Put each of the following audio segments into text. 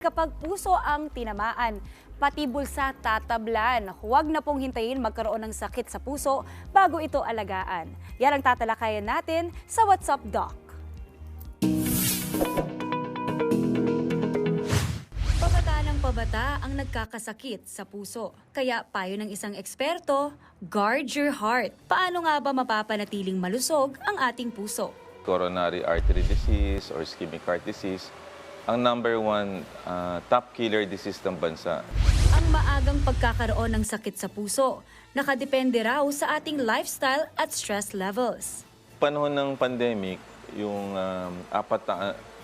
Kapag puso ang tinamaan, pati bulsa tatablan. Huwag na pong hintayin magkaroon ng sakit sa puso bago ito alagaan. Yan ang tatalakayan natin sa What's Up, Doc. Pabata ng pabata ang nagkakasakit sa puso. Kaya payo ng isang eksperto, guard your heart. Paano nga ba mapapanatiling malusog ang ating puso? Coronary artery disease or ischemic heart disease, ang number one top killer disease ng bansa. Ang maagang pagkakaroon ng sakit sa puso, nakadepende raw sa ating lifestyle at stress levels. Panahon ng pandemic, yung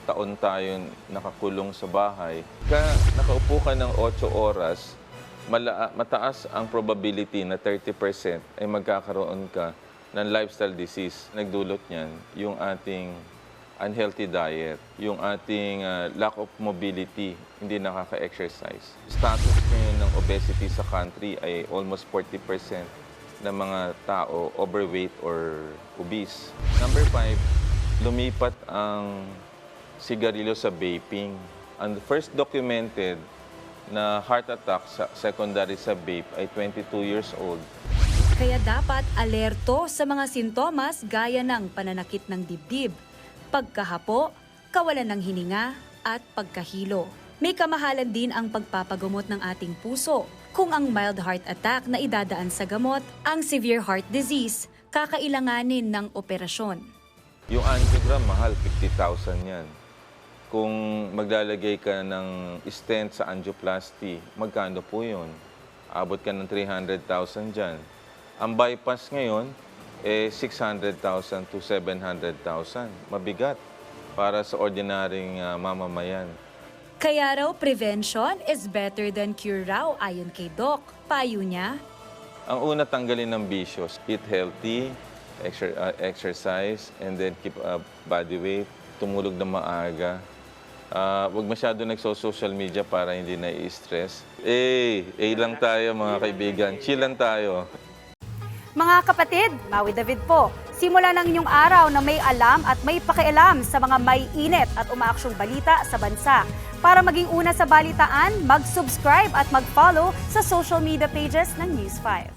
taon tayo nakakulong sa bahay, nakaupo ka ng 8 oras, mataas ang probability na 30% ay magkakaroon ka ng lifestyle disease. Nagdulot niyan yung ating unhealthy diet, yung ating lack of mobility, hindi nakaka-exercise. Status ngayon ng obesity sa country ay almost 40% ng mga tao overweight or obese. Number 5, lumipat ang sigarilyo sa vaping. Ang first documented na heart attack secondary sa vape ay 22 years old. Kaya dapat alerto sa mga sintomas gaya ng pananakit ng dibdib, pagkahapo, kawalan ng hininga, at pagkahilo. May kamahalan din ang pagpapagamot ng ating puso. Kung ang mild heart attack na idadaan sa gamot, ang severe heart disease, kakailanganin ng operasyon. Yung angiogram, mahal, 50,000 yan. Kung maglalagay ka ng stent sa angioplasty, magkano po yun? Abot ka ng 300,000 dyan. Ang bypass ngayon, 600,000 to 700,000. Mabigat para sa ordinaryong mamamayan. Kaya raw prevention is better than cure raw ayon kay Doc. Payo niya, Ang una, tanggalin ng bisyos. Eat healthy, exercise, and then keep a body weight. Tumulog na maaga. Huwag masyado nagso-social media para hindi na-i-stress. Lang tayo mga kaibigan. Chill lang tayo. mga kapatid, Maui David po. Simula ng inyong araw na may alam at may pakialam sa mga may init at umaaksyong balita sa bansa. Para maging una sa balitaan, mag-subscribe at mag-follow sa social media pages ng News 5.